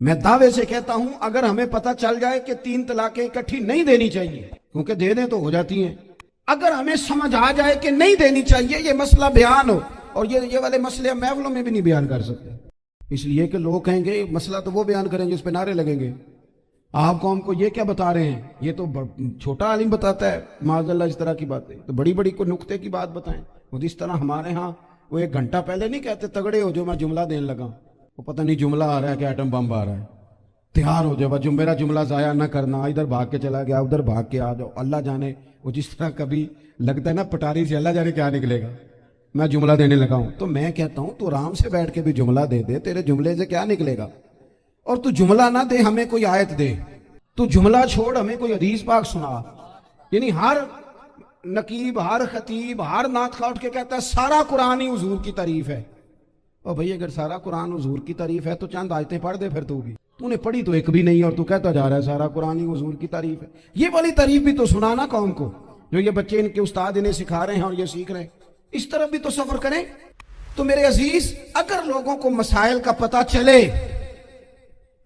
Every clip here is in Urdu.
میں دعوے سے کہتا ہوں اگر ہمیں پتہ چل جائے کہ 3 طلاقیں اکٹھی نہیں دینی چاہیے، کیونکہ دے دیں تو ہو جاتی ہیں، اگر ہمیں سمجھ آ جائے کہ نہیں دینی چاہیے، یہ مسئلہ بیان ہو، اور یہ والے مسئلے ہم محفلوں میں بھی نہیں بیان کر سکتے، اس لیے کہ لوگ کہیں گے مسئلہ تو وہ بیان کریں گے جس پہ نعرے لگیں گے، آپ قوم کو یہ کیا بتا رہے ہیں، یہ تو چھوٹا عالم بتاتا ہے معاذ اللہ اس طرح کی باتیں، تو بڑی بڑی کوئی نقطے کی بات بتائیں۔ وہ اس طرح ہمارے ہاں وہ 1 گھنٹہ پہلے نہیں کہتے تگڑے ہو جو میں جملہ دینے لگا، وہ پتہ نہیں جملہ آ رہا ہے کہ ایٹم بم آ رہا ہے، تیار ہو جاؤ، جو میرا جملہ ضائع نہ کرنا، ادھر بھاگ کے چلا گیا ادھر بھاگ کے آ جاؤ، اللہ جانے وہ جس طرح کبھی لگتا ہے نا پٹاری سے، اللہ جانے کیا نکلے گا، میں جملہ دینے لگا ہوں۔ تو میں کہتا ہوں تو آرام سے بیٹھ کے بھی جملہ دے دے، تیرے جملے سے کیا نکلے گا، اور تو جملہ نہ دے ہمیں کوئی آیت دے، تو جملہ چھوڑ ہمیں کوئی حدیث پاک سنا، یعنی ہر نقیب ہر خطیب ہر نعت خواہ اٹھ کے کہتا ہے سارا قرآن ہی حضور کی تعریف ہے، اور بھئی اگر سارا قرآن حضور کی تعریف ہے تو چند آیتیں پڑھ دے، پھر تو نے پڑھی تو ایک بھی نہیں اور تو کہتا جا رہا ہے سارا قرآن ہی حضور کی تعریف ہے، یہ والی تعریف بھی تو سنانا قوم کو، جو یہ بچے ان کے استاد انہیں سکھا رہے ہیں اور یہ سیکھ رہے ہیں، اس طرف بھی تو سفر کریں۔ تو میرے عزیز اگر لوگوں کو مسائل کا پتہ چلے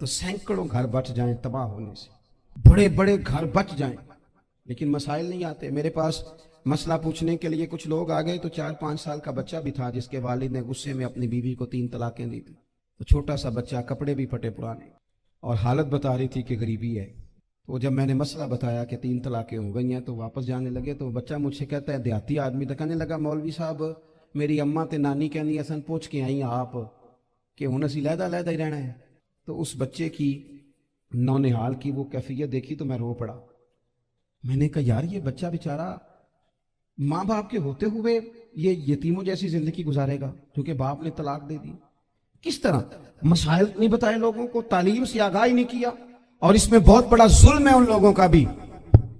تو سینکڑوں گھر بچ جائیں تباہ ہونے سے، بڑے بڑے گھر بچ جائیں، لیکن مسائل نہیں آتے۔ میرے پاس مسئلہ پوچھنے کے لیے کچھ لوگ آ گئے تو 4-5 سال کا بچہ بھی تھا جس کے والد نے غصے میں اپنی بیوی کو 3 طلاقیں دی تھی، تو چھوٹا سا بچہ، کپڑے بھی پھٹے پرانے، اور حالت بتا رہی تھی کہ غریبی ہے۔ تو جب میں نے مسئلہ بتایا کہ 3 طلاقیں ہو گئی ہیں تو واپس جانے لگے، تو بچہ مجھ سے کہتا ہے دیہاتی آدمی تو کہنے لگا مولوی صاحب میری اماں تے نانی کہنی اصل پوچھ کے آئی آپ کہ ہن اسی لہدا لہدا ہی رہنا ہے۔ تو اس بچے کی نونہال کی وہ کیفیت دیکھی تو میں رو پڑا۔ میں نے کہا یار یہ بچہ بیچارہ ماں باپ کے ہوتے ہوئے یہ یتیموں جیسی زندگی گزارے گا کیونکہ باپ نے طلاق دے دی، کس طرح؟ مسائل نہیں بتائے لوگوں کو، تعلیم سے آگاہی نہیں کیا، اور اس میں بہت بڑا ظلم ہے ان لوگوں کا بھی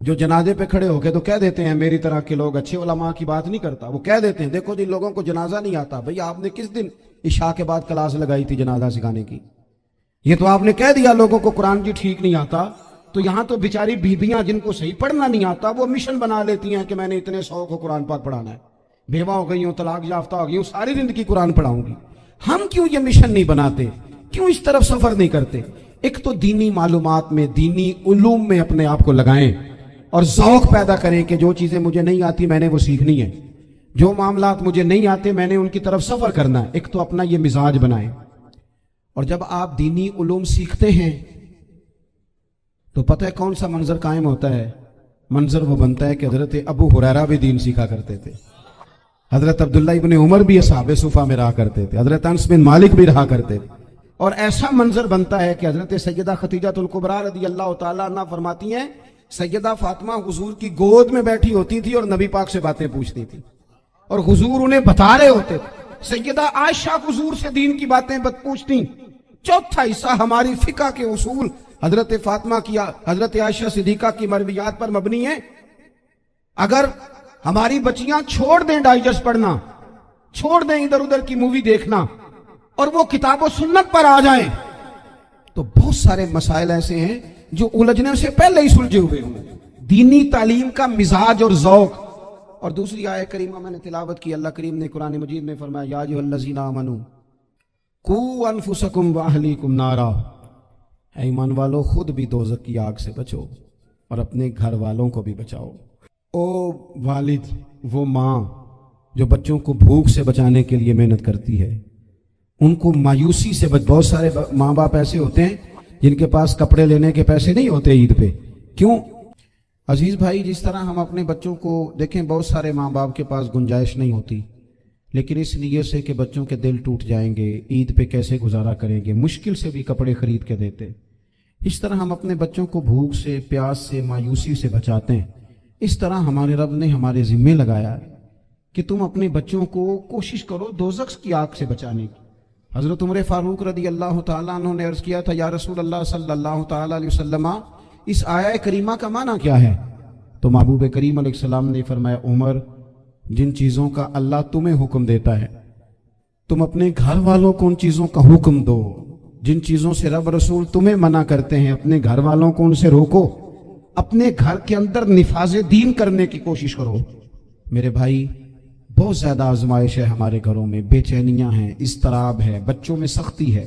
جو جنازے پہ کھڑے ہو کے تو کہہ دیتے ہیں، میری طرح کے لوگ اچھے علماء کی بات نہیں کرتا، وہ کہہ دیتے ہیں دیکھو جن لوگوں کو جنازہ نہیں آتا، بھئی آپ نے کس دن عشاء کے بعد کلاس لگائی تھی جنازہ سکھانے کی، یہ تو آپ نے کہہ دیا لوگوں کو قرآن جی ٹھیک نہیں آتا، تو یہاں تو بیچاری بیویاں جن کو صحیح پڑھنا نہیں آتا وہ مشن بنا لیتی ہیں کہ میں نے اتنے 100 کو قرآن پاک پڑھانا ہے، بیوہ ہو گئی ہوں، طلاق یافتہ ہو گئی ہوں، ساری زندگی قرآن پڑھاؤں گی۔ ہم کیوں یہ مشن نہیں بناتے، کیوں اس طرف سفر نہیں کرتے؟ ایک تو دینی معلومات میں، دینی علوم میں اپنے آپ کو لگائیں اور ذوق پیدا کریں کہ جو چیزیں مجھے نہیں آتی میں نے وہ سیکھنی ہے، جو معاملات مجھے نہیں آتے میں نے ان کی طرف سفر کرنا ہے۔ ایک تو اپنا یہ مزاج بنائیں، اور جب آپ دینی علوم سیکھتے ہیں تو پتہ ہے کون سا منظر قائم ہوتا ہے؟ منظر وہ بنتا ہے کہ حضرت ابو ہریرہ بھی دین سیکھا کرتے تھے، حضرت عبداللہ ابن عمر بھی اصحاب صفہ میں رہا کرتے تھے، حضرت انس بن مالک بھی رہا کرتے تھے، اور ایسا منظر بنتا ہے کہ حضرت سیدہ خدیجہ الکبریٰ رضی اللہ تعالیٰ عنہ فرماتی ہیں سیدہ فاطمہ حضور کی گود میں بیٹھی ہوتی تھی اور نبی پاک سے باتیں پوچھتی تھی اور حضور انہیں بتا رہے ہوتے تھے، سیدہ عائشہ حضور سے دین کی باتیں پوچھتی۔ چوتھا حصہ ہماری فقہ کے اصول حضرت فاطمہ کی، حضرت عائشہ صدیقہ کی مرویات پر مبنی ہیں۔ اگر ہماری بچیاں چھوڑ دیں ڈائجسٹ پڑھنا، چھوڑ دیں ادھر ادھر کی مووی دیکھنا اور وہ کتاب و سنت پر آ جائیں تو بہت سارے مسائل ایسے ہیں جو الجھنے سے پہلے ہی سلجھے ہوئے ہوں۔ دینی تعلیم کا مزاج اور ذوق۔ اور دوسری آیت کریمہ میں نے تلاوت کی، اللہ کریم نے قرآن مجید میں فرمایا یا ایھا الذین آمنوا قوا انفسکم واہلیکم نارا، اے ایمان والو خود بھی دوزخ کی آگ سے بچو اور اپنے گھر والوں کو بھی بچاؤ۔ او والد، وہ ماں جو بچوں کو بھوک سے بچانے کے لیے محنت کرتی ہے، ان کو مایوسی سے بہت سارے ماں باپ ایسے ہوتے ہیں جن کے پاس کپڑے لینے کے پیسے نہیں ہوتے عید پہ۔ کیوں؟ عزیز بھائی، جس طرح ہم اپنے بچوں کو دیکھیں، بہت سارے ماں باپ کے پاس گنجائش نہیں ہوتی، لیکن اس نیت سے کہ بچوں کے دل ٹوٹ جائیں گے، عید پہ کیسے گزارا کریں گے، مشکل سے بھی کپڑے خرید کے دیتے۔ اس طرح ہم اپنے بچوں کو بھوک سے، پیاس سے، مایوسی سے بچاتے ہیں۔ اس طرح ہمارے رب نے ہمارے ذمے لگایا ہے کہ تم اپنے بچوں کو کوشش کرو دوزخ کی آگ سے بچانے کی۔ حضرت عمر فاروق رضی اللہ تعالیٰ عنہ نے عرض کیا تھا یا رسول اللہ صلی اللہ تعالیٰ علیہ وسلم، اس آیہ کریمہ کا معنی کیا ہے؟ تو محبوب کریم علیہ السلام نے فرمایا عمر، جن چیزوں کا اللہ تمہیں حکم دیتا ہے تم اپنے گھر والوں کو ان چیزوں کا حکم دو، جن چیزوں سے رب رسول تمہیں منع کرتے ہیں اپنے گھر والوں کو ان سے روکو، اپنے گھر کے اندر نفاذ دین کرنے کی کوشش کرو۔ میرے بھائی، بہت زیادہ آزمائش ہے ہمارے گھروں میں، بے چینیاں ہیں، اضطراب ہے، بچوں میں سختی ہے،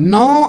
9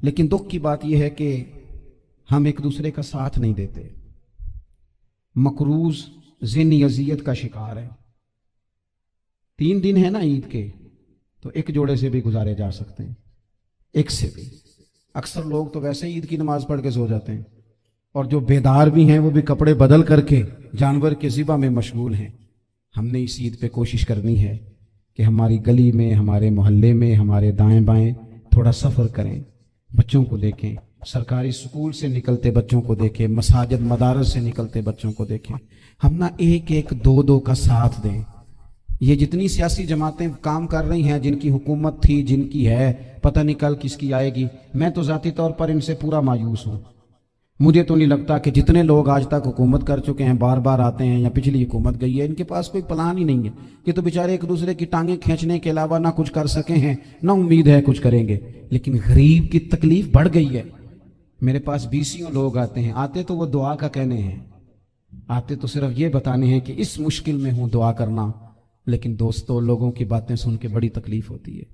لیکن دکھ کی بات یہ ہے کہ ہم ایک دوسرے کا ساتھ نہیں دیتے، مقروض ذہنی اذیت کا شکار ہے۔ 3 دن ہے نا عید کے، تو ایک جوڑے سے بھی گزارے جا سکتے ہیں، ایک سے بھی۔ اکثر لوگ تو ویسے عید کی نماز پڑھ کے سو جاتے ہیں، اور جو بیدار بھی ہیں وہ بھی کپڑے بدل کر کے جانور کے ذبح میں مشغول ہیں۔ ہم نے اس عید پہ کوشش کرنی ہے کہ ہماری گلی میں، ہمارے محلے میں، ہمارے دائیں بائیں تھوڑا سفر کریں، بچوں کو دیکھیں، سرکاری سکول سے نکلتے بچوں کو دیکھیں، مساجد مدارس سے نکلتے بچوں کو دیکھیں۔ ہم نہ ایک ایک دو دو کا ساتھ دیں۔ یہ جتنی سیاسی جماعتیں کام کر رہی ہیں، جن کی حکومت تھی، جن کی ہے، پتہ نہیں کل کس کی آئے گی، میں تو ذاتی طور پر ان سے پورا مایوس ہوں۔ مجھے تو نہیں لگتا کہ جتنے لوگ آج تک حکومت کر چکے ہیں، بار بار آتے ہیں یا پچھلی حکومت گئی ہے، ان کے پاس کوئی پلان ہی نہیں ہے۔ یہ تو بیچارے ایک دوسرے کی ٹانگیں کھینچنے کے علاوہ نہ کچھ کر سکے ہیں، نہ امید ہے کچھ کریں گے۔ لیکن غریب کی تکلیف بڑھ گئی ہے۔ میرے پاس 20 لوگ آتے ہیں، آتے تو وہ دعا کا کہنے ہیں، آتے تو صرف یہ بتانے ہیں کہ اس مشکل میں ہوں دعا کرنا، لیکن دوستو لوگوں کی باتیں سن کے بڑی تکلیف ہوتی ہے۔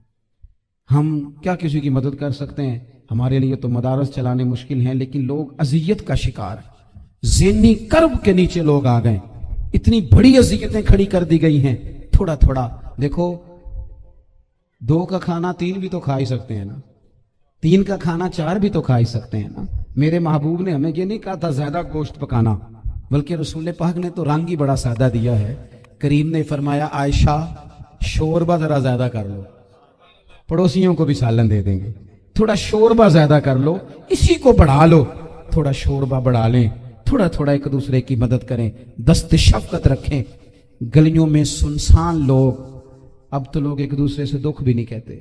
ہم کیا کسی کی مدد کر سکتے ہیں؟ ہمارے لیے تو مدارس چلانے مشکل ہیں، لیکن لوگ اذیت کا شکار ہیں، ذہنی کرب کے نیچے لوگ آ گئے، اتنی بڑی اذیتیں کھڑی کر دی گئی ہیں۔ تھوڑا تھوڑا دیکھو، 2 کا کھانا 3 بھی تو کھا ہی سکتے ہیں نا، 3 کا کھانا 4 بھی تو کھا ہی سکتے ہیں نا۔ میرے محبوب نے ہمیں یہ نہیں کہا تھا زیادہ گوشت پکانا، بلکہ رسول پاک نے تو رنگ ہی بڑا سادہ دیا ہے۔ کریم نے فرمایا، عائشہ شوربہ ذرا زیادہ کر لو، پڑوسیوں کو بھی سالن دے دیں گے، تھوڑا شوربہ زیادہ کر لو، اسی کو بڑھا لو، تھوڑا شوربہ بڑھا لیں، تھوڑا تھوڑا ایک دوسرے کی مدد کریں، دست شفقت رکھیں۔ گلیوں میں سنسان لوگ، اب تو لوگ ایک دوسرے سے دکھ بھی نہیں کہتے،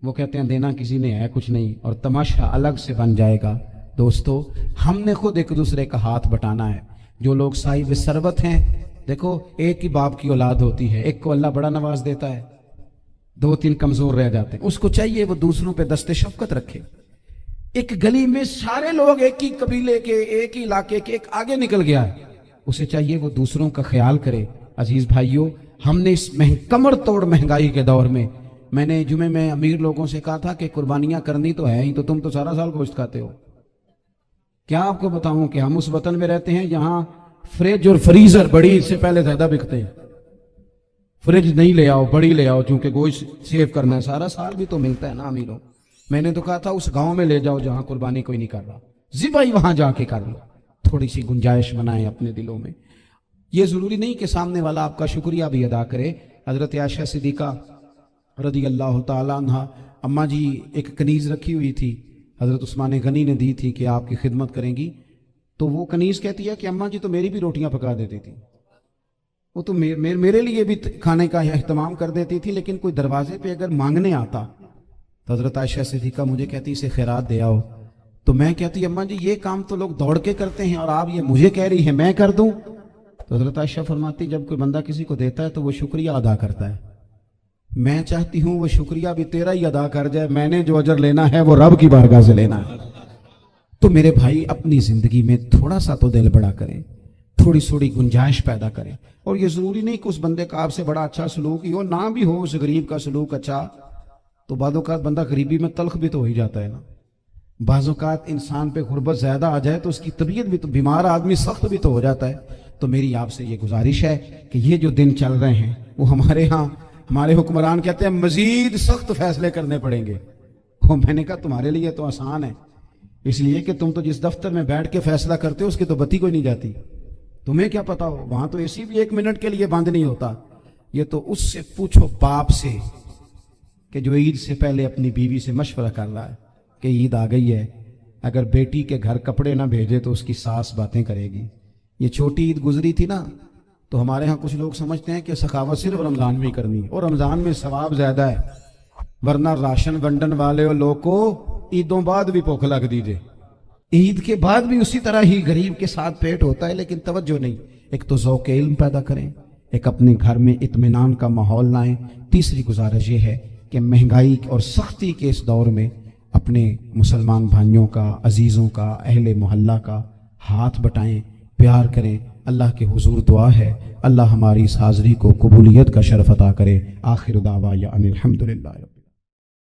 وہ کہتے ہیں دینا کسی نے ہے کچھ نہیں، اور تماشا الگ سے بن جائے گا۔ دوستو ہم نے خود ایک دوسرے کا ہاتھ بٹانا ہے۔ جو لوگ صاحب ثروت ہیں، دیکھو ایک ہی باپ کی اولاد ہوتی ہے، ایک کو اللہ بڑا نواز دیتا ہے، 2-3 کمزور رہ جاتے ہیں، اس کو چاہیے وہ دوسروں پہ دست شفقت رکھے۔ ایک گلی میں سارے لوگ ایک ہی قبیلے کے، ایک ہی علاقے کے، ایک آگے نکل گیا ہے، اسے چاہیے وہ دوسروں کا خیال کرے۔ عزیز بھائیوں، ہم نے اس کمر توڑ مہنگائی کے دور میں نے جمعے میں امیر لوگوں سے کہا تھا کہ قربانیاں کرنی تو ہے ہی، تو تم تو سارا سال گوشت کھاتے ہو۔ کیا آپ کو بتاؤں کہ ہم اس وطن میں رہتے ہیں جہاں فریج اور فریزر بڑی سے پہلے زیادہ بکتے ہیں۔ فریج نہیں لے آؤ، بڑی لے آؤ، چونکہ گوشت سیو کرنا ہے، سارا سال بھی تو ملتا ہے نا امیروں۔ میں نے تو کہا تھا اس گاؤں میں لے جاؤ جہاں قربانی کوئی نہیں کر رہا، ذبح ہی وہاں جا کے کر لو، تھوڑی سی گنجائش بنائیں اپنے دلوں میں۔ یہ ضروری نہیں کہ سامنے والا آپ کا شکریہ بھی ادا کرے۔ حضرت عائشہ صدیقہ رضی اللہ تعالیٰ عنہ، اماں جی ایک کنیز رکھی ہوئی تھی، حضرت عثمان غنی نے دی تھی کہ آپ کی خدمت کریں گی، تو وہ کنیز کہتی ہے کہ اماں جی تو میری بھی روٹیاں پکا دیتی تھی، وہ تو میرے لیے بھی کھانے کا اہتمام کر دیتی تھی، لیکن کوئی دروازے پہ اگر مانگنے آتا تو حضرت عائشہ صدیقہ مجھے کہتی اسے خیرات دے آؤ، تو میں کہتی اماں جی یہ کام تو لوگ دوڑ کے کرتے ہیں اور آپ یہ مجھے کہہ رہی ہیں میں کر دوں؟ تو حضرت عائشہ فرماتی جب کوئی بندہ کسی کو دیتا ہے تو وہ شکریہ ادا کرتا ہے، میں چاہتی ہوں وہ شکریہ بھی تیرا ہی ادا کر جائے، میں نے جو اجر لینا ہے وہ رب کی بارگاہ سے لینا ہے۔ تو میرے بھائی اپنی زندگی میں تھوڑا سا تو دل بڑا کریں، تھوڑی تھوڑی گنجائش پیدا کریں، اور یہ ضروری نہیں کہ اس بندے کا آپ سے بڑا اچھا سلوک ہی ہو، نہ بھی ہو اس غریب کا سلوک اچھا، تو بعض اوقات بندہ غریبی میں تلخ بھی تو ہو ہی جاتا ہے نا۔ بعض اوقات انسان پہ غربت زیادہ آ جائے تو اس کی طبیعت بھی تو، بیمار آدمی سخت بھی تو ہو جاتا ہے۔ تو میری آپ سے یہ گزارش ہے کہ یہ جو دن چل رہے ہیں وہ ہمارے ہاں ہمارے حکمران کہتے ہیں مزید سخت فیصلے کرنے پڑیں گے۔ وہ میں نے کہا تمہارے لیے تو آسان ہے، اس لیے کہ تم تو جس دفتر میں بیٹھ کے فیصلہ کرتے ہو اس کی تو بتی کوئی نہیں جاتی، تمہیں کیا پتا ہو، وہاں تو اے سی بھی 1 منٹ کے لیے بند نہیں ہوتا۔ یہ تو اس سے پوچھو باپ سے کہ جو عید سے پہلے اپنی بیوی سے مشورہ کر رہا ہے کہ عید آ گئی ہے، اگر بیٹی کے گھر کپڑے نہ بھیجے تو اس کی ساس باتیں کرے گی۔ یہ چھوٹی عید گزری تھی نا، تو ہمارے ہاں کچھ لوگ سمجھتے ہیں کہ سخاوت صرف رمضان میں کرنی، اور رمضان میں ثواب زیادہ ہے، ورنہ راشن ونڈن والے لوگ کو عیدوں بعد بھی بھوک لگ دیجئے، عید کے بعد بھی اسی طرح ہی غریب کے ساتھ پیٹ ہوتا ہے، لیکن توجہ نہیں۔ ایک تو ذوق علم پیدا کریں، ایک اپنے گھر میں اطمینان کا ماحول لائیں۔ تیسری گزارش یہ ہے کہ مہنگائی اور سختی کے اس دور میں اپنے مسلمان بھائیوں کا، عزیزوں کا، اہل محلہ کا ہاتھ بٹائیں، پیار کریں۔ اللہ کے حضور دعا ہے اللہ ہماری اس حاضری کو قبولیت کا شرف عطا کرے۔ آخر دعوانا ان الحمدللہ۔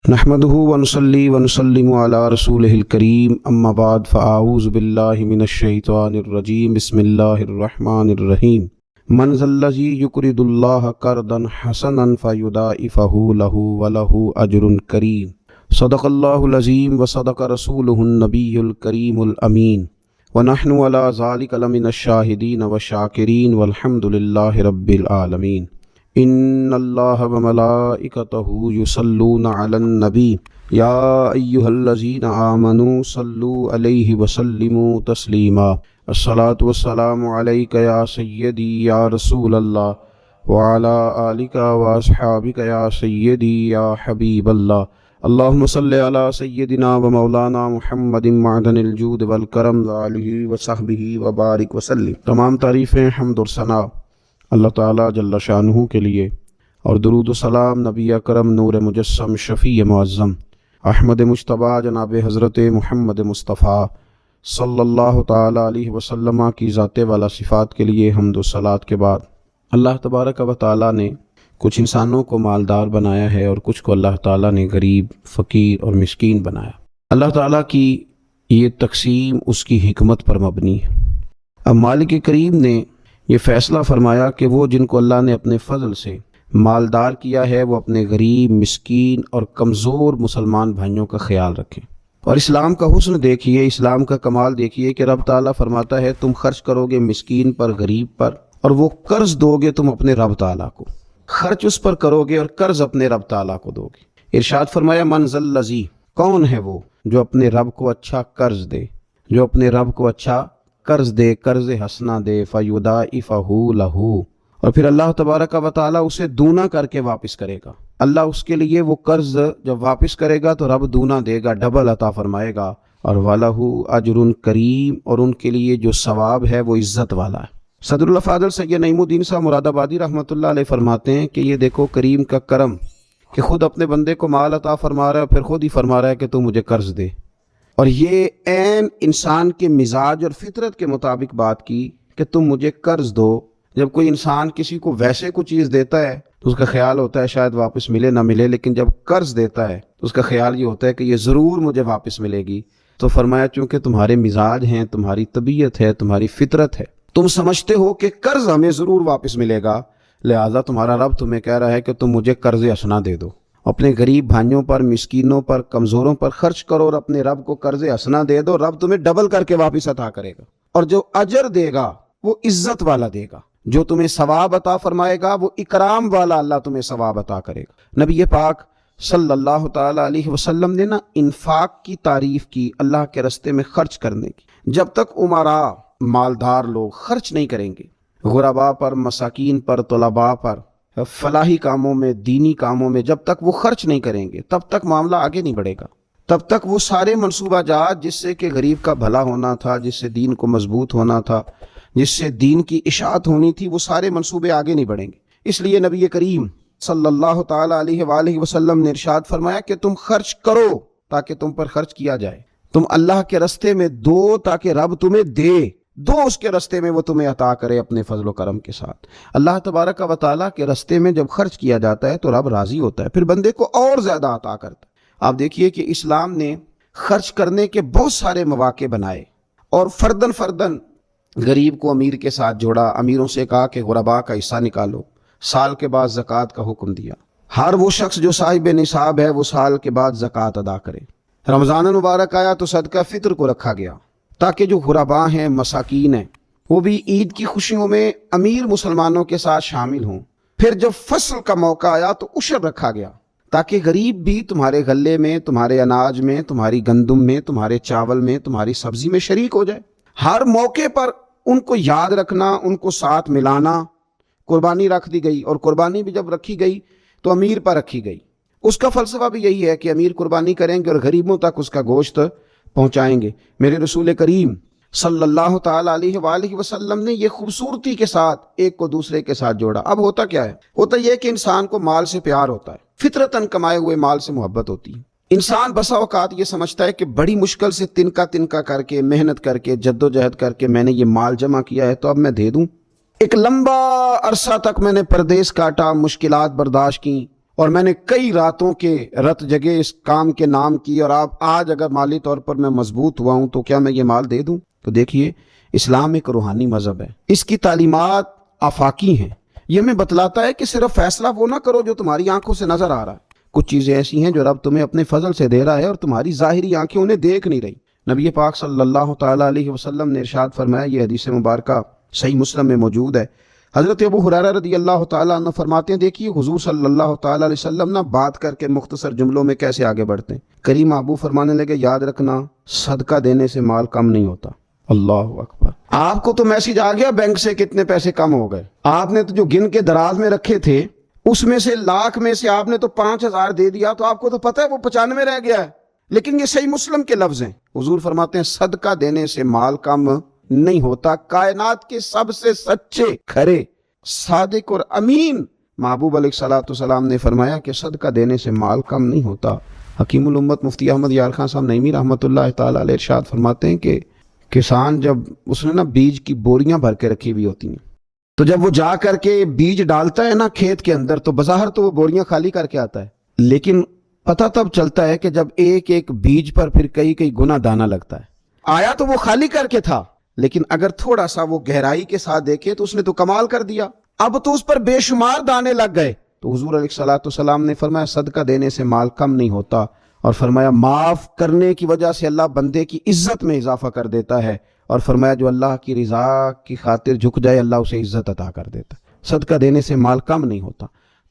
نحمده ونصلي ونسلم على رسوله الكريم اما بعد فاعوذ بالله من الشيطان الرجيم بسم الله الرحمن الرحيم من ذا الذي يقرض الله قرضا حسنا فيضاعفه له وله اجر كريم صدق الله العظيم وصدق رسوله النبي الكريم الامين ونحن على ذلك لمن الشاهدين والشاكرين والحمد لله رب العالمين ان اللہ وملائکتہ یصلون علی النبی یا ایہا الذین آمنوا صلوا علیہ وسلموا تسلیما الصلاۃ والسلام علیک یا سیدی یا رسول اللہ وعلی آلک واصحابک یا سیدی یا حبیب اللہ اللہم صلی علی سیدنا و مولانا محمد معدن الجود والکرم وآلہ وصحبہ وبارک وسلم۔ تمام تعریفیں حمد و ثنا اللہ تعالیٰ جل شانہ کے لیے، اور درود و سلام نبی اکرم نور مجسم شفیع معظم احمد مجتبیٰ جناب حضرت محمد مصطفیٰ صلی اللہ تعالیٰ علیہ وسلم کی ذات والا صفات کے لیے حمد و صلات کے بعد، اللہ تبارک و تعالیٰ نے کچھ انسانوں کو مالدار بنایا ہے اور کچھ کو اللہ تعالیٰ نے غریب، فقیر اور مسکین بنایا۔ اللہ تعالیٰ کی یہ تقسیم اس کی حکمت پر مبنی ہے۔ اب مالک کریم نے یہ فیصلہ فرمایا کہ وہ جن کو اللہ نے اپنے فضل سے مالدار کیا ہے وہ اپنے غریب، مسکین اور کمزور مسلمان بھائیوں کا خیال رکھیں۔ اور اسلام کا حسن دیکھیے، اسلام کا کمال دیکھیے کہ رب تعالیٰ فرماتا ہے تم خرچ کرو گے مسکین پر، غریب پر، اور وہ قرض دو گے تم اپنے رب تعالیٰ کو، خرچ اس پر کرو گے اور قرض اپنے رب تعالیٰ کو دو گے۔ ارشاد فرمایا من ذا الذی، کون ہے وہ جو اپنے رب کو اچھا قرض دے، جو اپنے رب کو اچھا قرض دے، قرض حسنہ دے، فیضاعفہ لہ، اور پھر اللہ تبارک و تعالیٰ اسے دونا کر کے واپس کرے گا۔ اللہ اس کے لیے وہ قرض جب واپس کرے گا تو رب دونا دے گا، ڈبل عطا فرمائے گا، اور وَلَهُ أَجْرٌ کریم، اور ان کے لیے جو ثواب ہے وہ عزت والا ہے۔ صدر الافاضل سید نعیم الدین صاحب مراد آبادی رحمۃ اللہ علیہ فرماتے ہیں کہ یہ دیکھو کریم کا کرم کہ خود اپنے بندے کو مال عطا فرما رہا ہے، پھر خود ہی فرما رہا ہے کہ تو مجھے قرض دے، اور یہ عین انسان کے مزاج اور فطرت کے مطابق بات کی کہ تم مجھے قرض دو۔ جب کوئی انسان کسی کو ویسے کوئی چیز دیتا ہے تو اس کا خیال ہوتا ہے شاید واپس ملے نہ ملے، لیکن جب قرض دیتا ہے تو اس کا خیال یہ ہوتا ہے کہ یہ ضرور مجھے واپس ملے گی۔ تو فرمایا چونکہ تمہارے مزاج ہیں، تمہاری طبیعت ہے، تمہاری فطرت ہے، تم سمجھتے ہو کہ قرض ہمیں ضرور واپس ملے گا، لہٰذا تمہارا رب تمہیں کہہ رہا ہے کہ تم مجھے قرض حسنہ دے دو، اپنے غریب بھائیوں پر، مسکینوں پر، کمزوروں پر خرچ کرو اور اپنے رب کو قرض حسنہ دے دو، رب تمہیں ڈبل کر کے واپس عطا کرے گا، اور جو اجر دے گا وہ عزت والا دے گا، جو تمہیں ثواب عطا فرمائے گا وہ اکرام والا اللہ تمہیں ثواب عطا کرے گا۔ نبی پاک صلی اللہ تعالیٰ علیہ وسلم نے انفاق کی تعریف کی، اللہ کے راستے میں خرچ کرنے کی۔ جب تک امراء، مالدار لوگ خرچ نہیں کریں گے غرباء پر، مساکین پر، طلباء پر، فلاحی کاموں میں، دینی کاموں میں، جب تک وہ خرچ نہیں کریں گے تب تک معاملہ آگے نہیں بڑھے گا، تب تک وہ سارے منصوبہ جات جس سے کہ غریب کا بھلا ہونا تھا، جس سے دین کو مضبوط ہونا تھا، جس سے دین کی اشاعت ہونی تھی، وہ سارے منصوبے آگے نہیں بڑھیں گے۔ اس لیے نبی کریم صلی اللہ تعالیٰ علیہ وآلہ وسلم نے ارشاد فرمایا کہ تم خرچ کرو تاکہ تم پر خرچ کیا جائے، تم اللہ کے راستے میں دو تاکہ رب تمہیں دے، دو اس کے راستے میں وہ تمہیں عطا کرے اپنے فضل و کرم کے ساتھ۔ اللہ تبارک و تعالیٰ کے راستے میں جب خرچ کیا جاتا ہے تو رب راضی ہوتا ہے، پھر بندے کو اور زیادہ عطا کرتا ہے۔ آپ دیکھیے کہ اسلام نے خرچ کرنے کے بہت سارے مواقع بنائے، اور فردن فردن غریب کو امیر کے ساتھ جوڑا، امیروں سے کہا کہ غرباء کا حصہ نکالو، سال کے بعد زکوٰۃ کا حکم دیا، ہر وہ شخص جو صاحب نصاب ہے وہ سال کے بعد زکوٰۃ ادا کرے۔ رمضان المبارک آیا تو صدقہ فطر کو رکھا گیا تاکہ جو غرباء ہیں، مساکین ہیں، وہ بھی عید کی خوشیوں میں امیر مسلمانوں کے ساتھ شامل ہوں۔ پھر جب فصل کا موقع آیا تو عشر رکھا گیا تاکہ غریب بھی تمہارے غلے میں، تمہارے اناج میں، تمہاری گندم میں، تمہارے چاول میں، تمہاری سبزی میں شریک ہو جائے۔ ہر موقع پر ان کو یاد رکھنا، ان کو ساتھ ملانا۔ قربانی رکھ دی گئی، اور قربانی بھی جب رکھی گئی تو امیر پر رکھی گئی۔ اس کا فلسفہ بھی یہی ہے کہ امیر قربانی کریں گے اور غریبوں تک اس کا گوشت پہنچائیں گے۔ میرے رسول کریم صلی اللہ تعالیٰ علیہ وآلہ وسلم نے یہ خوبصورتی کے ساتھ ایک کو دوسرے کے ساتھ جوڑا۔ اب ہوتا کیا ہے؟ ہوتا یہ کہ انسان کو مال سے پیار ہوتا ہے، فطرتاً کمائے ہوئے مال سے محبت ہوتی ہے۔ انسان بسا اوقات یہ سمجھتا ہے کہ بڑی مشکل سے تنکا کر کے، محنت کر کے، جدوجہد کر کے میں نے یہ مال جمع کیا ہے تو اب میں دے دوں۔ ایک لمبا عرصہ تک میں نے پردیس کاٹا، مشکلات برداشت کی، اور میں نے کئی راتوں کے رت جگے اس کام کے نام کی، اور آپ آج اگر مالی طور پر میں مضبوط ہوا ہوں تو کیا میں یہ مال دے دوں؟ تو دیکھیے، اسلام ایک روحانی مذہب ہے، اس کی تعلیمات آفاقی ہیں۔ یہ ہمیں بتلاتا ہے کہ صرف فیصلہ وہ نہ کرو جو تمہاری آنکھوں سے نظر آ رہا ہے، کچھ چیزیں ایسی ہیں جو رب تمہیں اپنے فضل سے دے رہا ہے اور تمہاری ظاہری آنکھیں انہیں دیکھ نہیں رہی۔ نبی پاک صلی اللہ تعالیٰ علیہ وسلم نے ارشاد فرمایا، یہ حدیث مبارکہ صحیح مسلم میں موجود ہے، حضرت ابو ہریرہ رضی اللہ تعالیٰ عنہ فرماتے ہیں، دیکھیے حضور صلی اللہ تعالیٰ علیہ وسلم نہ بات کر کے مختصر جملوں میں کیسے آگے بڑھتے ہیں۔ کریم ابو فرمانے لگے، یاد رکھنا صدقہ دینے سے مال کم نہیں ہوتا۔ اللہ اکبر! آپ کو تو میسج آ گیا بینک سے کتنے پیسے کم ہو گئے، آپ نے تو جو گن کے دراز میں رکھے تھے اس میں سے لاکھ میں سے آپ نے تو 5,000 دے دیا، تو آپ کو تو پتہ ہے وہ 95 رہ گیا ہے، لیکن یہ صحیح مسلم کے لفظ ہیں۔ حضور فرماتے ہیں صدقہ دینے سے مال کم نہیں ہوتا۔ کائنات کے سب سے سچے، کھرے، صادق اور امین محبوب علیہ الصلوۃ والسلام نے فرمایا کہ صدقہ دینے سے مال کم نہیں ہوتا۔ حکیم الامت مفتی احمد یار خان صاحب نعیمی رحمۃ اللہ تعالیٰ علیہ ارشاد فرماتے ہیں کہ کسان جب اس نے بیج کی بوریاں بھر کے رکھی ہوئی ہوتی ہیں، تو جب وہ جا کر کے بیج ڈالتا ہے کھیت کے اندر، تو بظاہر تو وہ بوریاں خالی کر کے آتا ہے، لیکن پتہ تب چلتا ہے کہ جب ایک ایک بیج پر پھر کئی کئی گنا دانہ لگتا ہے۔ آیا تو وہ خالی کر کے تھا، لیکن اگر تھوڑا سا وہ گہرائی کے ساتھ دیکھے تو اس نے تو کمال کر دیا، اب تو اس پر بے شمار دانے لگ گئے۔ تو حضور علیہ الصلوۃ والسلام نے فرمایا صدقہ دینے سے مال کم نہیں ہوتا، اور فرمایا معاف کرنے کی وجہ سے اللہ بندے کی عزت میں اضافہ کر دیتا ہے، اور فرمایا جو اللہ کی رضا کی خاطر جھک جائے اللہ اسے عزت عطا کر دیتا ہے۔ صدقہ دینے سے مال کم نہیں ہوتا۔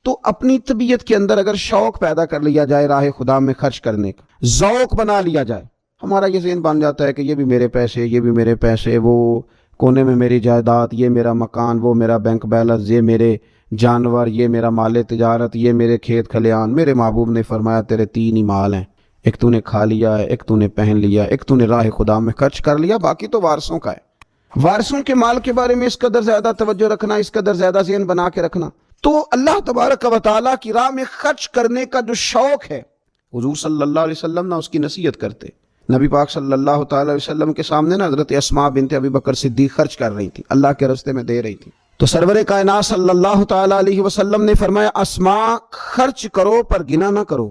تو اپنی طبیعت کے اندر اگر شوق پیدا کر لیا جائے راہ خدا میں خرچ کرنے کا، ذوق بنا لیا جائے، ہمارا یہ ذہن بن جاتا ہے کہ یہ بھی میرے پیسے، یہ بھی میرے پیسے، وہ کونے میں میری جائیداد، یہ میرا مکان، وہ میرا بینک بیلنس، یہ میرے جانور، یہ میرا مال تجارت، یہ میرے کھیت کھلیان۔ میرے محبوب نے فرمایا تیرے 3 ہی مال ہیں، ایک تو نے کھا لیا ہے، ایک تو نے پہن لیا، ایک تو نے راہ خدا میں خرچ کر لیا، باقی تو وارثوں کا ہے۔ وارثوں کے مال کے بارے میں اس قدر زیادہ توجہ رکھنا، اس قدر زیادہ ذہن بنا کے رکھنا، تو اللہ تبارک و تعالیٰ کی راہ میں خرچ کرنے کا جو شوق ہے، حضور صلی اللہ علیہ وسلم نہ اس کی نصیحت کرتے۔ نبی پاک صلی اللہ تعالیٰ علیہ وسلم کے سامنے حضرت اسماء بنت ابی بکر صدیق خرچ کر رہی تھی، اللہ کے راستے میں دے رہی تھی، تو سرور کائنات صلی اللہ تعالیٰ علیہ وسلم نے فرمایا اسماء خرچ کرو پر گنا نہ کرو،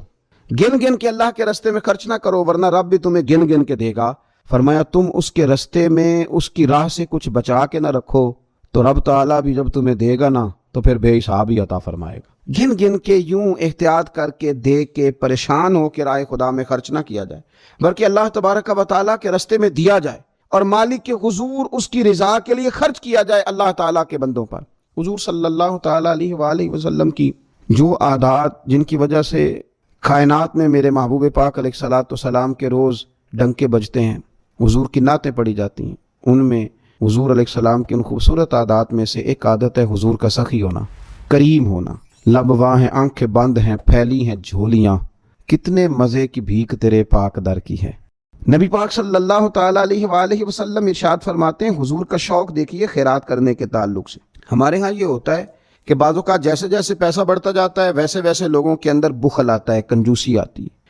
گن گن کے اللہ کے راستے میں خرچ نہ کرو، ورنہ رب بھی تمہیں گن گن کے دے گا۔ فرمایا تم اس کے راستے میں اس کی راہ سے کچھ بچا کے نہ رکھو تو رب تعالیٰ بھی جب تمہیں دے گا نا تو پھر بے حساب ہی عطا فرمائے گا۔ گن گن کے یوں احتیاط کر کے دے کے پریشان ہو کے راہ خدا میں خرچ نہ کیا جائے، بلکہ اللہ تبارک و تعالیٰ کے راستے میں دیا جائے اور مالک کے حضور اس کی رضا کے لیے خرچ کیا جائے اللہ تعالیٰ کے بندوں پر۔ حضور صلی اللہ تعالیٰ علیہ وآلہ وسلم کی جو عادات جن کی وجہ سے کائنات میں میرے محبوب پاک علیہ الصلوۃ والسلام کے روز ڈنکے بجتے ہیں، حضور کی نعتیں پڑھی جاتی ہیں، ان میں حضور علیہ السلام کی ان خوبصورت عادات میں سے ایک عادت ہے حضور کا سخی ہونا، کریم ہونا۔ لب واں ہیں، آنکھیں بند ہیں، پھیلی ہیں جھولیاں، کتنے مزے کی بھیک تیرے پاک در کی ہے۔ نبی پاک صلی اللہ تعالیٰ علیہ وآلہ وسلم ارشاد فرماتے ہیں، حضور کا شوق دیکھیے خیرات کرنے کے تعلق سے۔ ہمارے ہاں یہ ہوتا ہے کہ بعض اوقات جیسے جیسے پیسہ بڑھتا جاتا ہے ویسے ویسے لوگوں کے اندر بخل آتا ہے، کنجوسی آتی ہے۔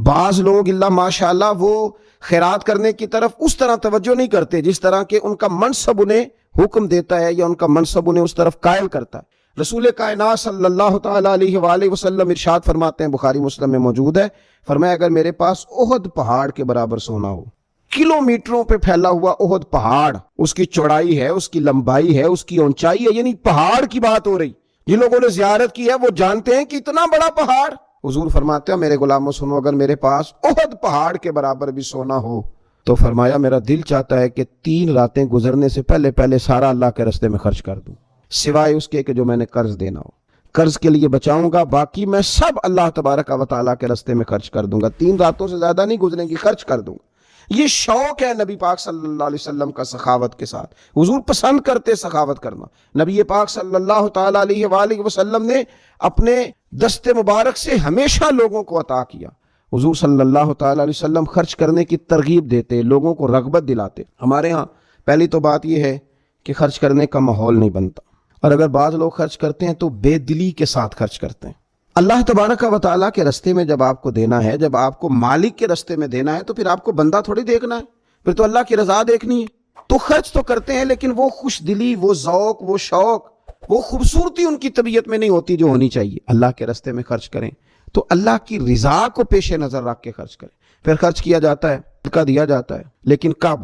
بعض لوگ اللہ ماشاءاللہ وہ خیرات کرنے کی طرف اس طرح توجہ نہیں کرتے جس طرح کہ ان کا منصب انہیں حکم دیتا ہے یا ان کا منصب انہیں اس طرف قائل کرتا ہے۔ رسول کائنات صلی اللہ تعالیٰ علیہ وآلہ وسلم ارشاد فرماتے ہیں، بخاری مسلم میں موجود ہے، فرمایا اگر میرے پاس احد پہاڑ کے برابر سونا ہو، کلومیٹروں پہ پھیلا ہوا احد پہاڑ، اس کی چوڑائی ہے، اس کی لمبائی ہے، اس کی اونچائی ہے، یعنی پہاڑ کی بات ہو رہی، جن لوگوں نے زیارت کی ہے وہ جانتے ہیں کہ اتنا بڑا پہاڑ۔ حضور فرماتے ہیں میرے غلاموں سنو، اگر میرے پاس احد پہاڑ کے برابر بھی سونا ہو تو فرمایا میرا دل چاہتا ہے کہ 3 راتیں گزرنے سے پہلے پہلے سارا اللہ کے راستے میں خرچ کر دوں، سوائے اس کے کہ جو میں نے قرض دینا ہو، قرض کے لیے بچاؤں گا، باقی میں سب اللہ تبارک و تعالیٰ کے راستے میں خرچ کر دوں گا، 3 راتوں سے زیادہ نہیں گزریں گی، خرچ کر دوں گا۔ یہ شوق ہے نبی پاک صلی اللہ علیہ وسلم کا سخاوت کے ساتھ، حضور پسند کرتے سخاوت کرنا۔ نبی پاک صلی اللہ تعالیٰ علیہ وآلہ وسلم نے اپنے دست مبارک سے ہمیشہ لوگوں کو عطا کیا۔ حضور صلی اللہ تعالیٰ علیہ وسلم خرچ کرنے کی ترغیب دیتے، لوگوں کو رغبت دلاتے۔ ہمارے ہاں پہلی تو بات یہ ہے کہ خرچ کرنے کا ماحول نہیں بنتا، اور اگر بعض لوگ خرچ کرتے ہیں تو بے دلی کے ساتھ خرچ کرتے ہیں۔ اللہ تبارک و تعالیٰ کے راستے میں جب آپ کو دینا ہے، جب آپ کو مالک کے راستے میں دینا ہے تو پھر آپ کو بندہ تھوڑی دیکھنا ہے، پھر تو اللہ کی رضا دیکھنی ہے۔ تو خرچ تو کرتے ہیں لیکن وہ خوش دلی، وہ ذوق، وہ شوق وہ خوبصورتی ان کی طبیعت میں نہیں ہوتی جو ہونی چاہیے. اللہ کے راستے میں خرچ کریں تو اللہ کی رضا کو پیش نظر رکھ کے خرچ کریں. پھر خرچ کیا جاتا ہے, صدقہ دیا جاتا ہے, لیکن کب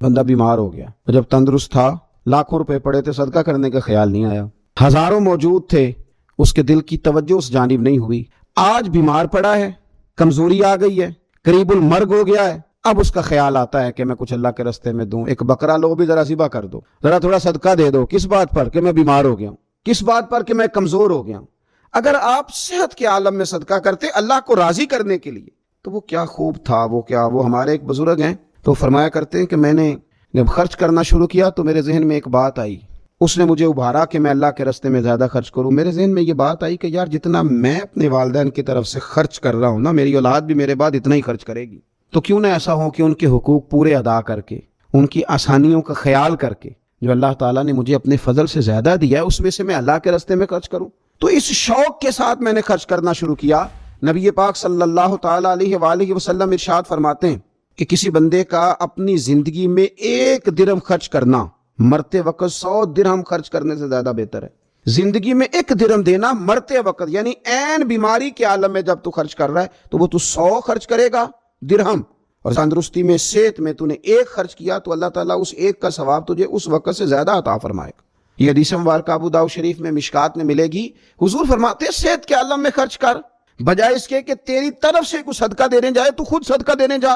بندہ بیمار ہو گیا, جب تندرست تھا, لاکھوں روپے پڑے تھے, صدقہ کرنے کا خیال نہیں آیا, ہزاروں موجود تھے, اس کے دل کی توجہ اس جانب نہیں ہوئی, آج بیمار پڑا ہے, کمزوری آ گئی ہے, قریب المرگ ہو گیا ہے, اب اس کا خیال آتا ہے کہ میں کچھ اللہ کے راستے میں دوں, ایک بکرا لو بھی ذرا ذبح کر دو, ذرا تھوڑا صدقہ دے دو. کس بات پر؟ کہ میں بیمار ہو گیا ہوں, کس بات پر؟ کہ میں کمزور ہو گیا ہوں. اگر آپ صحت کے عالم میں صدقہ کرتے اللہ کو راضی کرنے کے لیے تو وہ کیا خوب تھا. وہ ہمارے ایک بزرگ ہیں تو فرمایا کرتے ہیں کہ میں نے جب خرچ کرنا شروع کیا تو میرے ذہن میں ایک بات آئی, اس نے مجھے ابھارا کہ میں اللہ کے راستے میں زیادہ خرچ کروں. میرے ذہن میں یہ بات آئی کہ یار جتنا میں اپنے والدین کی طرف سے خرچ کر رہا ہوں نا, میری اولاد بھی میرے بعد اتنا ہی خرچ کرے گی. تو کیوں نہ ایسا ہو کہ ان کے حقوق پورے ادا کر کے, ان کی آسانیوں کا خیال کر کے, جو اللہ تعالیٰ نے مجھے اپنے فضل سے زیادہ دیا ہے اس میں سے میں اللہ کے راستے میں خرچ کروں. تو اس شوق کے ساتھ میں نے خرچ کرنا شروع کیا. نبی پاک صلی اللہ تعالیٰ علیہ وآلہ وسلم ارشاد فرماتے ہیں کہ کسی بندے کا اپنی زندگی میں 1 درہم خرچ کرنا مرتے وقت 100 درہم خرچ کرنے سے زیادہ بہتر ہے. زندگی میں 1 درہم دینا مرتے وقت, یعنی عین بیماری کے عالم میں جب تو خرچ کر رہا ہے تو وہ تو 100 خرچ کرے گا درہم, اور تندرستی میں, صحت میں تو نے 1 خرچ کیا تو اللہ تعالیٰ اس 1 کا ثواب تجھے اس وقت سے زیادہ عطا فرمائے گا. یہ حدیث مبارکہ ابو داؤد شریف میں مشکات میں ملے گی. حضور فرماتے ہیں صحت کے عالم میں خرچ کر, بجائے اس کے کہ تیری طرف سے کوئی صدقہ دینے جائے تو خود صدقہ دینے جا,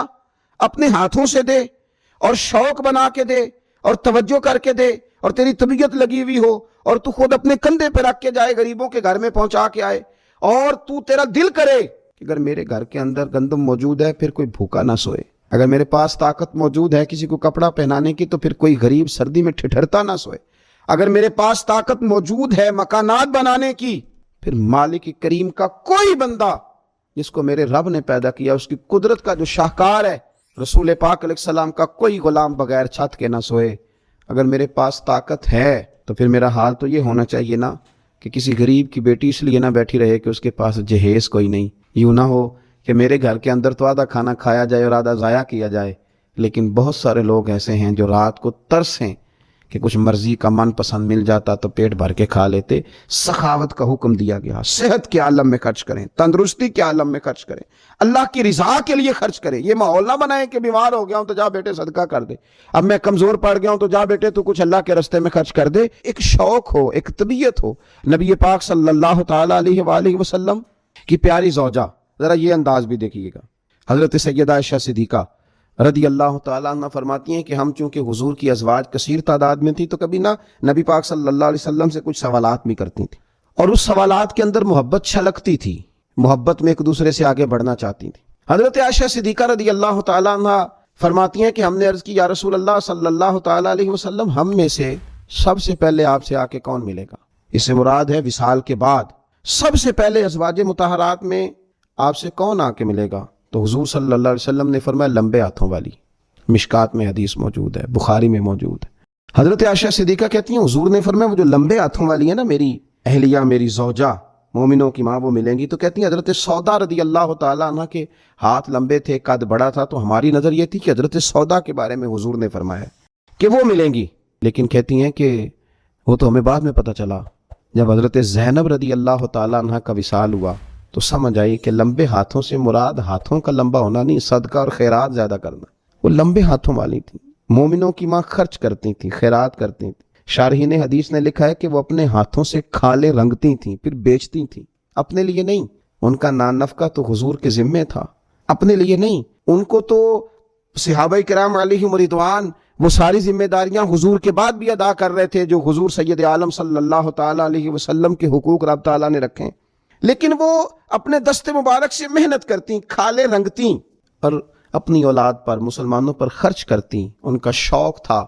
اپنے ہاتھوں سے دے اور شوق بنا کے دے اور توجہ کر کے دے, اور تیری طبیعت لگی ہوئی ہو اور تو خود اپنے کندھے پہ رکھ کے جائے, غریبوں کے گھر میں پہنچا کے آئے, اور تو تیرا دل کرے کہ اگر میرے گھر کے اندر گندم موجود ہے پھر کوئی بھوکا نہ سوئے, اگر میرے پاس طاقت موجود ہے کسی کو کپڑا پہنانے کی تو پھر کوئی غریب سردی میں ٹھٹھرتا نہ سوئے, اگر میرے پاس طاقت موجود ہے مکانات بنانے کی پھر مالک کریم کا کوئی بندہ جس کو میرے رب نے پیدا کیا, اس کی قدرت کا جو شاہکار ہے رسول پاک علیہ السلام کا, کوئی غلام بغیر چھت کے نہ سوئے. اگر میرے پاس طاقت ہے تو پھر میرا حال تو یہ ہونا چاہیے نا کہ کسی غریب کی بیٹی اس لیے نہ بیٹھی رہے کہ اس کے پاس جہیز کوئی نہیں. یوں نہ ہو کہ میرے گھر کے اندر تو آدھا کھانا کھایا جائے اور آدھا ضائع کیا جائے, لیکن بہت سارے لوگ ایسے ہیں جو رات کو ترسیں کہ کچھ مرضی کا من پسند مل جاتا تو پیٹ بھر کے کھا لیتے. سخاوت کا حکم دیا گیا, صحت کے عالم میں خرچ کریں, تندرستی کے عالم میں خرچ کریں, اللہ کی رضا کے لیے خرچ کریں. یہ ماحول نہ بنائیں کہ بیمار ہو گیا ہوں تو جا بیٹے صدقہ کر دے, اب میں کمزور پڑ گیا ہوں تو جا بیٹے تو کچھ اللہ کے راستے میں خرچ کر دے. ایک شوق ہو, ایک طبیعت ہو. نبی پاک صلی اللہ تعالیٰ علیہ وآلہ وسلم کی پیاری زوجہ, ذرا یہ انداز بھی دیکھیے گا, حضرت سیدہ عائشہ صدیقہ رضی اللہ تعالیٰ عنہ فرماتی ہیں کہ ہم چونکہ حضور کی ازواج کثیر تعداد میں تھی تو کبھی نہ نبی پاک صلی اللہ علیہ وسلم سے کچھ سوالات بھی کرتی تھی, اور اس سوالات کے اندر محبت چھلکتی تھی, محبت میں ایک دوسرے سے آگے بڑھنا چاہتی تھی. حضرت عائشہ صدیقہ رضی اللہ تعالیٰ عنہ فرماتی ہیں کہ ہم نے عرض کی یا رسول اللہ صلی اللہ تعالیٰ علیہ وسلم, ہم میں سے سب سے پہلے آپ سے آ کے کون ملے گا؟ اس سے مراد ہے وصال کے بعد سب سے پہلے ازواج مطہرات میں آپ سے کون آ کے ملے گا؟ تو حضور صلی اللہ علیہ وسلم نے فرمایا لمبے ہاتھوں والی. مشکات میں حدیث موجود ہے, بخاری میں موجود ہے. حضرت عائشہ صدیقہ کہتی ہیں حضور نے فرمایا وہ جو لمبے ہاتھوں والی ہے نا, میری اہلیہ, میری زوجہ, مومنوں کی ماں, وہ ملیں گی. تو کہتی ہیں حضرت سودا رضی اللہ تعالیٰ عنہ کے ہاتھ لمبے تھے, قد بڑا تھا, تو ہماری نظر یہ تھی کہ حضرت سودا کے بارے میں حضور نے فرمایا کہ وہ ملیں گی. لیکن کہتی ہیں کہ وہ تو ہمیں بعد میں پتہ چلا جب حضرت زینب رضی اللہ تعالیٰ عنہ کا وصال ہوا تو سمجھ آئی کہ لمبے ہاتھوں سے مراد ہاتھوں کا لمبا ہونا نہیں, صدقہ اور خیرات زیادہ کرنا. وہ لمبے ہاتھوں والی تھی, مومنوں کی ماں, خرچ کرتی تھی, خیرات کرتی تھی. شارحین حدیث نے لکھا ہے کہ وہ اپنے ہاتھوں سے کھالے رنگتی تھیں پھر بیچتی تھیں, اپنے لیے نہیں. ان کا نان نفقہ تو حضور کے ذمے تھا, اپنے لیے نہیں. ان کو تو صحابہ کرام علیہم رضوان وہ ساری ذمہ داریاں حضور کے بعد بھی ادا کر رہے تھے جو حضور سید عالم صلی اللہ تعالیٰ علیہ وسلم کے حقوق رب تعالیٰ نے رکھے, لیکن وہ اپنے دست مبارک سے محنت کرتی, کھالے رنگتی اور اپنی اولاد پر, مسلمانوں پر خرچ کرتی. ان کا شوق تھا.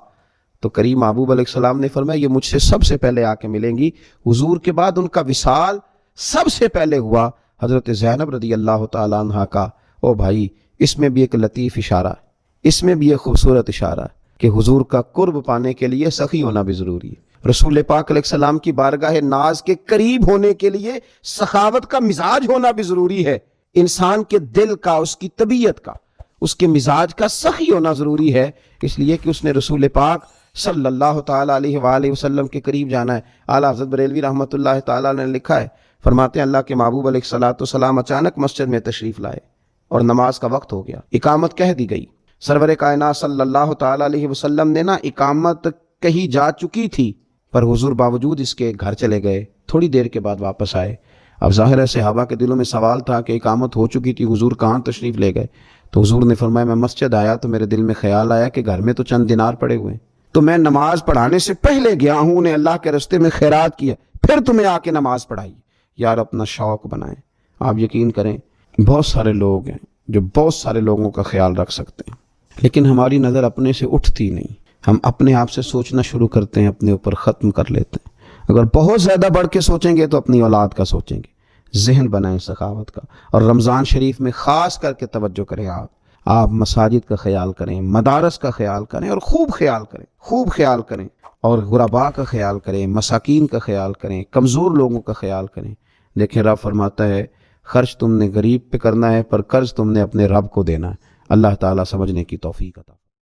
تو کریم محبوب علیہ السلام نے فرمایا یہ مجھ سے سب سے پہلے آ کے ملیں گی. حضور کے بعد ان کا وصال سب سے پہلے ہوا حضرت زینب رضی اللہ تعالیٰ عنہ کا. او بھائی, اس میں بھی ایک لطیف اشارہ, اس میں بھی ایک خوبصورت اشارہ کہ حضور کا قرب پانے کے لیے سخی ہونا بھی ضروری ہے. رسول پاک علیہ السلام کی بارگاہ ناز کے قریب ہونے کے لیے سخاوت کا مزاج ہونا بھی ضروری ہے. انسان کے دل کا, اس کی طبیعت کا, اس کے مزاج کا سخی ہونا ضروری ہے, اس لیے کہ اس نے رسول پاک صلی اللہ تعالیٰ علیہ وآلہ وسلم کے قریب جانا ہے۔ اعلیٰ حضرت بریلوی رحمۃ اللہ تعالیٰ نے لکھا ہے، فرماتے ہیں اللہ کے محبوب علیہ الصلوۃ والسلام اچانک مسجد میں تشریف لائے اور نماز کا وقت ہو گیا، اقامت کہہ دی گئی۔ سرور کائنات صلی اللہ تعالیٰ علیہ وسلم نے اقامت کہی جا چکی تھی، پر حضور باوجود اس کے گھر چلے گئے، تھوڑی دیر کے بعد واپس آئے۔ اب ظاہر ہے صحابہ کے دلوں میں سوال تھا کہ اقامت ہو چکی تھی، حضور کہاں تشریف لے گئے؟ تو حضور نے فرمایا میں مسجد آیا تو میرے دل میں خیال آیا کہ گھر میں تو چند دینار پڑے ہوئے ہیں، تو میں نماز پڑھانے سے پہلے گیا ہوں، نے اللہ کے راستے میں خیرات کیا، پھر تمہیں آ کے نماز پڑھائی۔ یار اپنا شوق بنائیں۔ آپ یقین کریں بہت سارے لوگ ہیں جو بہت سارے لوگوں کا خیال رکھ سکتے ہیں، لیکن ہماری نظر اپنے سے اٹھتی نہیں، ہم اپنے آپ سے سوچنا شروع کرتے ہیں، اپنے اوپر ختم کر لیتے ہیں۔ اگر بہت زیادہ بڑھ کے سوچیں گے تو اپنی اولاد کا سوچیں گے۔ ذہن بنائیں سخاوت کا، اور رمضان شریف میں خاص کر کے توجہ کریں۔ آپ مساجد کا خیال کریں، مدارس کا خیال کریں، اور خوب خیال کریں، اور غرباء کا خیال کریں، مساکین کا خیال کریں، کمزور لوگوں کا خیال کریں۔ دیکھیں رب فرماتا ہے خرچ تم نے غریب پہ کرنا ہے، پر قرض تم نے اپنے رب کو دینا ہے۔ اللہ تعالیٰ سمجھنے کی توفیق عطا